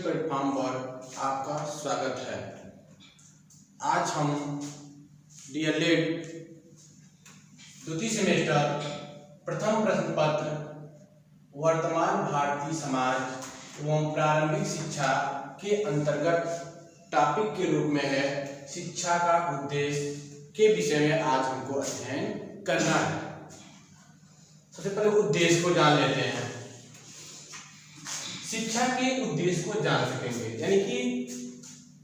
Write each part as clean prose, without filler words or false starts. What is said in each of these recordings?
Platform पर आपका स्वागत है। आज हम डीएलएड द्वितीय सेमेस्टर प्रथम प्रश्न पत्र वर्तमान भारतीय समाज एवं प्रारंभिक शिक्षा के अंतर्गत टॉपिक के रूप में है शिक्षा का उद्देश्य के विषय में आज हमको अध्ययन करना है। सबसे पहले उद्देश्य को जान लेते हैं। शिक्षा के उद्देश्य को जान सकेंगे, यानी कि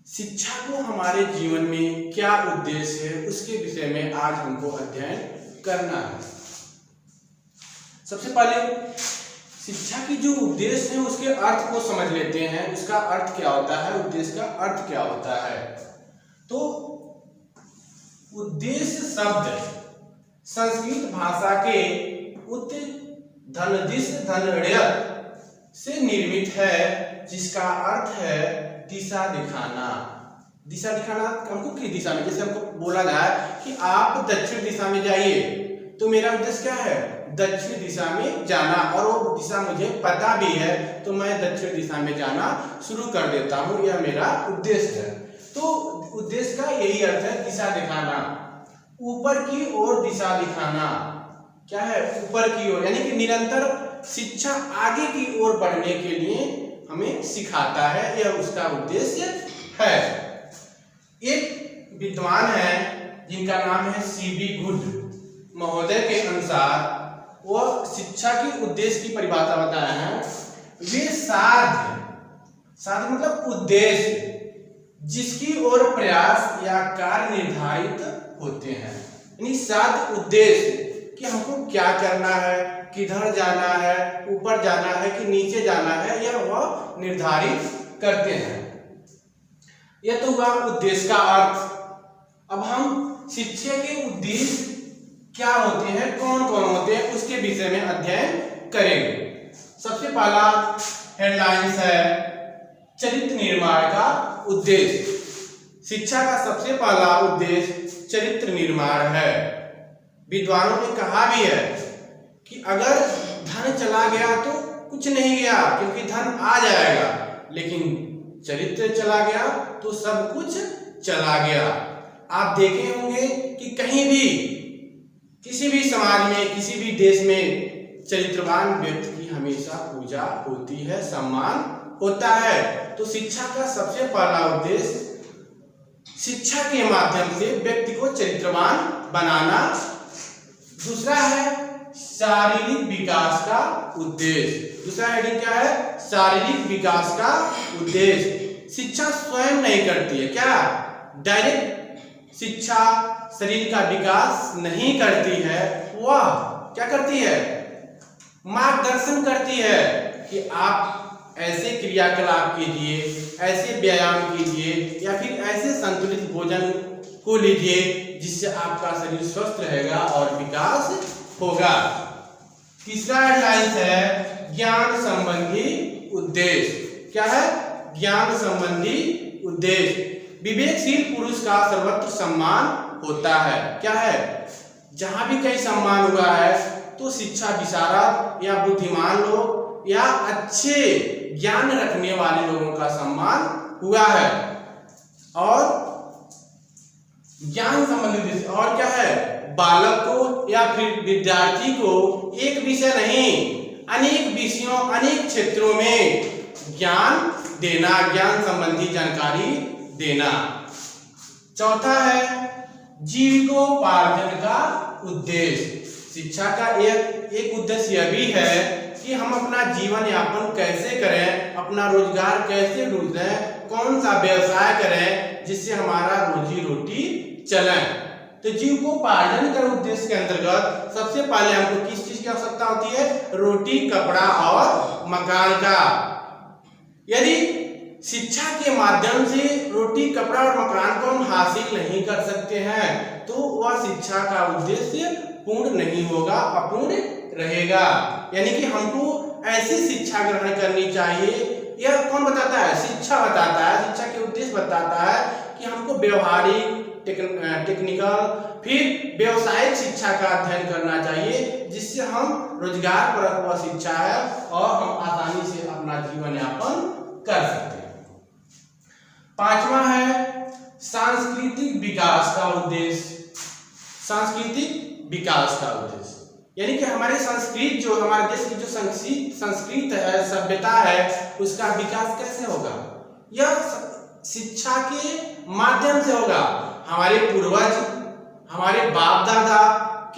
शिक्षा को हमारे जीवन में क्या उद्देश्य है उसके विषय में आज हमको अध्ययन करना है। सबसे पहले शिक्षा की जो उद्देश्य है उसके अर्थ को समझ लेते हैं। उसका अर्थ क्या होता है, उद्देश्य का अर्थ क्या होता है। तो उद्देश्य शब्द संस्कृत भाषा के उत धनदिश धनड़यत से निर्मित है, जिसका अर्थ है दिशा दिखाना। दिशा दिखाना हमको किस दिशा में, जैसे हमको बोला जाए कि आप दक्षिण दिशा में जाइए, तो मेरा उद्देश्य क्या है, दक्षिण दिशा में जाना, और वो दिशा मुझे पता भी है तो मैं दक्षिण दिशा में जाना शुरू कर देता हूँ। यह मेरा उद्देश्य है। तो उद्देश्य का यही अर्थ है, दिशा दिखाना, ऊपर की ओर दिशा दिखाना। क्या है, ऊपर की ओर, यानी कि निरंतर शिक्षा आगे की ओर बढ़ने के लिए हमें सिखाता है, यह उसका उद्देश्य है। एक विद्वान है जिनका नाम है सीबी गुड महोदय के अनुसार वह शिक्षा के उद्देश्य की परिभाषा बताए हैं। वे साध मतलब उद्देश्य जिसकी ओर प्रयास या कार्य निर्धारित होते हैं, यानी साध उद्देश्य कि हमको क्या करना है, किधर जाना है, ऊपर जाना है कि नीचे जाना है, यह वह निर्धारित करते हैं। यह तो हुआ उद्देश्य का अर्थ। अब हम शिक्षा के उद्देश्य क्या होते हैं, कौन कौन होते हैं, उसके विषय में अध्ययन करेंगे। सबसे पहला हेडलाइंस है चरित्र निर्माण का उद्देश्य। शिक्षा का सबसे पहला उद्देश्य चरित्र निर्माण है। विद्वानों ने कहा भी है कि अगर धन चला गया तो कुछ नहीं गया, क्योंकि धन आ जाएगा, लेकिन चरित्र चला गया तो सब कुछ चला गया। आप देखे होंगे कि कहीं भी किसी भी समाज में, किसी भी देश में चरित्रवान व्यक्ति की हमेशा पूजा होती है, सम्मान होता है। तो शिक्षा का सबसे पहला उद्देश्य शिक्षा के माध्यम से व्यक्ति को चरित्रवान बनाना। दूसरा है शारीरिक विकास का उद्देश्य। दूसरा हेडिंग क्या है, शारीरिक विकास का उद्देश्य। शिक्षा स्वयं नहीं करती है, क्या डायरेक्ट शिक्षा शरीर का विकास नहीं करती है, वह क्या करती है, मार्गदर्शन करती है कि आप ऐसे क्रियाकलाप कीजिए, ऐसे व्यायाम कीजिए, या फिर ऐसे संतुलित भोजन को लीजिए जिससे आपका शरीर स्वस्थ रहेगा और विकास होगा। तीसरा हेडलाइन है ज्ञान संबंधी उद्देश्य। क्या है, ज्ञान संबंधी उद्देश्य। विवेकशील पुरुष का सर्वत्र सम्मान होता है। क्या है, जहां भी कहीं सम्मान हुआ है तो शिक्षा विशारद या बुद्धिमान लोग या अच्छे ज्ञान रखने वाले लोगों का सम्मान हुआ है। और ज्ञान संबंधित और क्या है, बालक को या फिर विद्यार्थी को एक विषय नहीं, अनेक विषयों, अनेक क्षेत्रों में ज्ञान देना, ज्ञान संबंधी जानकारी देना। चौथा है जीविकोपार्जन का उद्देश्य। शिक्षा का एक उद्देश्य यह भी है कि हम अपना जीवन यापन कैसे करें, अपना रोजगार कैसे ढूंढें, कौन सा व्यवसाय करें जिससे हमारा रोजी रोटी चले। तो जीविकोपार्जन का उद्देश्य के अंतर्गत सबसे पहले हमको किस चीज की आवश्यकता होती है, रोटी, कपड़ा और मकान का। यदि शिक्षा के माध्यम से रोटी, कपड़ा और मकान को हम हासिल नहीं कर सकते हैं तो वह शिक्षा का उद्देश्य पूर्ण नहीं होगा, अपूर्ण रहेगा। यानी कि हमको ऐसी शिक्षा ग्रहण करनी चाहिए। यह कौन बताता है, शिक्षा बताता है। शिक्षा के उद्देश्य बताता है कि हमको व्यवहारिक, टेक्निकल, फिर व्यवसायिक शिक्षा का अध्ययन करना चाहिए, जिससे हम रोजगार परक वह शिक्षा है और हम आसानी से अपना जीवन यापन कर सकते हैं। पांचवा है सांस्कृतिक विकास का उद्देश्य। सांस्कृतिक विकास का उद्देश्य यानी कि हमारे संस्कृत जो हमारे देश की जो संस्कृत है, सभ्यता है, उसका विकास कैसे होगा? यह शिक्षा के माध्यम से होगा। हमारे पूर्वज, हमारे बाप दादा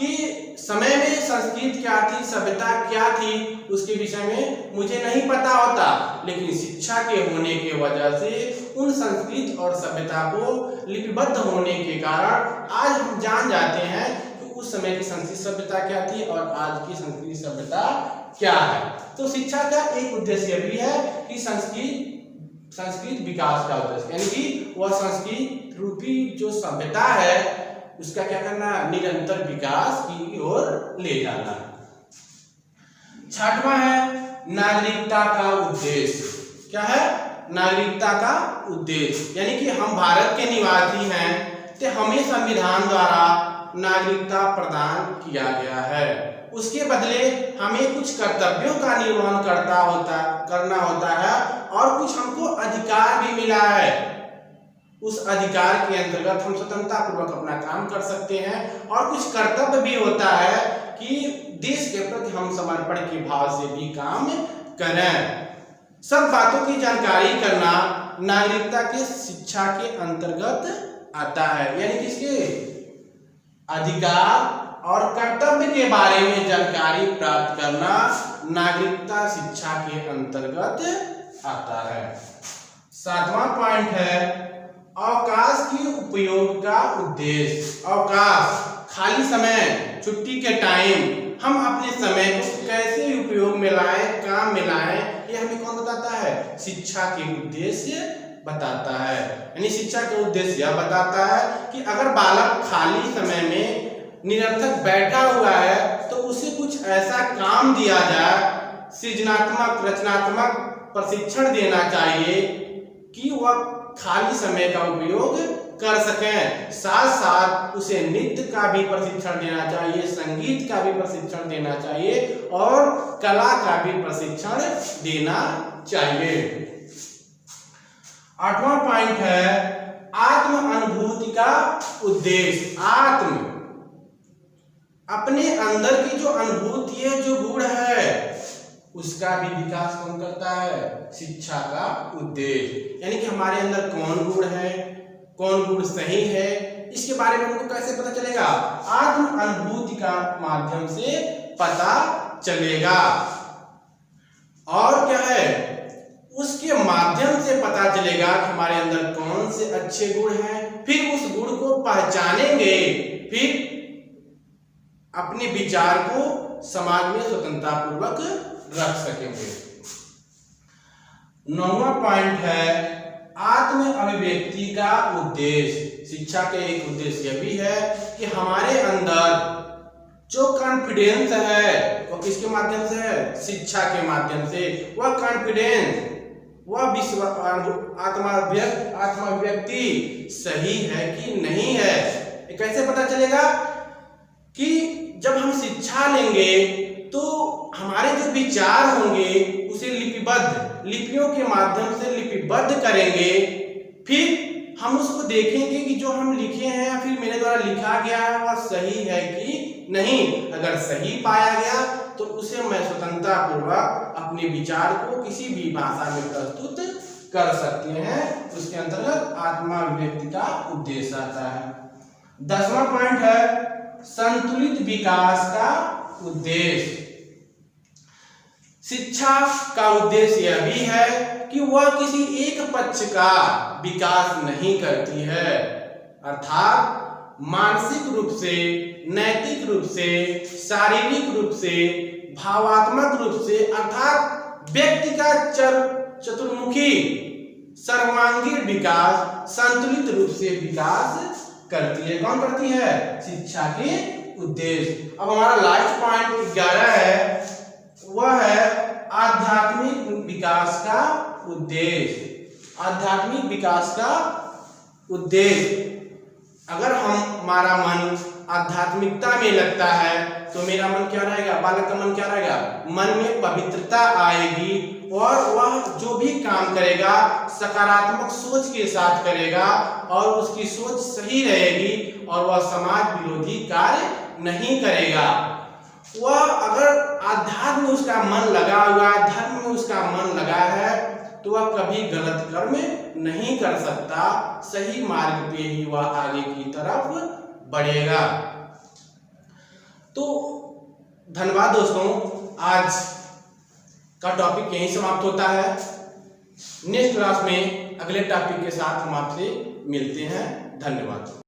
के समय में संस्कृत क्या थी, सभ्यता क्या थी, उसके विषय में मुझे नहीं पता होता, लेकिन शिक्षा के होने के वजह से उन संस्कृत और सभ्यता को लिपिबद्ध होने के कारण आज हम जान जाते हैं कि उस समय की संस्कृत सभ्यता क्या थी और आज की संस्कृत सभ्यता क्या है। तो शिक्षा का एक उद्देश्य भी है कि संस्कृत विकास का उद्देश्य यानी कि वह संस्कृत रूपी जो सभ्यता है उसका क्या करना, निरंतर विकास की ओर ले जाना। छठवां है नागरिकता का उद्देश्य। क्या है? नागरिकता का उद्देश्य यानी कि हम भारत के निवासी हैं तो हमें संविधान द्वारा नागरिकता प्रदान किया गया है। उसके बदले हमें कुछ कर्तव्यों का निर्वहन करना होता है और कुछ हमको अधिकार भी मिला है। उस अधिकार के अंतर्गत हम स्वतंत्रता पूर्वक अपना काम कर सकते हैं और कुछ कर्तव्य भी होता है कि देश के प्रति हम समर्पण के भाव से भी काम करें। सब बातों की जानकारी करना नागरिकता के शिक्षा के अंतर्गत आता है यानी कि इसके अधिकार और कर्तव्य के बारे में जानकारी प्राप्त करना नागरिकता शिक्षा के अंतर्गत आता है। सातवां पॉइंट है अवकाश के उपयोग का उद्देश्य। अवकाश, खाली समय, छुट्टी के टाइम हम अपने समय को कैसे उपयोग में लाएं, काम में लाएं, ये हमें कौन बताता है? शिक्षा के उद्देश्य बताता है। यानी शिक्षा के उद्देश्य यह बताता है कि अगर बालक खाली समय में निरंतर बैठा हुआ है तो उसे कुछ ऐसा काम दिया जाए, सृजनात्मक रचनात्मक प्रशिक्षण देना चाहिए कि वह खाली समय का उपयोग कर सकें। साथ साथ उसे नृत्य का भी प्रशिक्षण देना चाहिए, संगीत का भी प्रशिक्षण देना चाहिए और कला का भी प्रशिक्षण देना चाहिए। आठवां पॉइंट है आत्म अनुभूति का उद्देश्य। आत्म, अपने अंदर की जो अनुभूति है, जो गुण है, उसका भी विकास कौन करता है? शिक्षा का उद्देश्य यानी कि हमारे अंदर कौन गुण है, कौन गुण सही है, इसके बारे में हमको कैसे पता चलेगा? आत्म अनुभूति का माध्यम से पता चलेगा। और क्या है? उसके माध्यम से पता चलेगा कि हमारे अंदर कौन से अच्छे गुण हैं, फिर उस गुण को पहचानेंगे, फिर अपने विचार को समाज में स्वतंत्रता पूर्वक रख सकेंगे। नौवां पॉइंट है आत्म अभिव्यक्ति का उद्देश्य। शिक्षा के एक उद्देश्य यह भी है कि हमारे अंदर जो कॉन्फिडेंस है वो किसके माध्यम से है? शिक्षा के माध्यम से। वह कॉन्फिडेंस, वह आत्माभिव्यक्ति सही है कि नहीं है, ये कैसे पता चलेगा? कि जब हम शिक्षा लेंगे तो हमारे जो विचार होंगे उसे लिपियों के माध्यम से लिपिबद्ध करेंगे, फिर हम उसको देखेंगे कि जो हम लिखे हैं या फिर मेरे द्वारा लिखा गया है वह सही है कि नहीं। अगर सही पाया गया तो उसे मैं स्वतंत्रता पूर्वक अपने विचार को किसी भी भाषा में प्रस्तुत कर सकते हैं। उसके अंतर्गत आत्माभिव्यक्ति का उद्देश्य आता है। 10वां पॉइंट है संतुलित विकास का उद्देश्य। शिक्षा का उद्देश्य यह भी है कि वह किसी एक पक्ष का विकास नहीं करती है, अर्थात मानसिक रूप से, नैतिक रूप से, शारीरिक रूप से, भावात्मक रूप से, अर्थात व्यक्ति का चतुर्मुखी सर्वांगीण विकास संतुलित रूप से विकास करती है। कौन करती है? शिक्षा के उद्देश्य। अब हमारा लास्ट पॉइंट 11 है, वह है आध्यात्मिक विकास का उद्देश्य। आध्यात्मिक विकास का उद्देश्य, अगर हमारा मन आध्यात्मिकता में लगता है तो मेरा मन क्या रहेगा? बालक का मन क्या रहेगा? मन में पवित्रता आएगी और वह जो भी काम करेगा सकारात्मक सोच के साथ करेगा और उसकी सोच सही रहेगी और वह समाज विरोधी कार्य नहीं करेगा। वह अगर अध्यात्म में उसका मन लगा हुआ है, धर्म में उसका मन लगा है, तो वह कभी गलत कर्म नहीं कर सकता, सही मार्ग पे ही वह आगे की तरफ बढ़ेगा। तो धन्यवाद दोस्तों, आज का टॉपिक यहीं समाप्त होता है। नेक्स्ट क्लास में अगले टॉपिक के साथ हम आपसे मिलते हैं। धन्यवाद।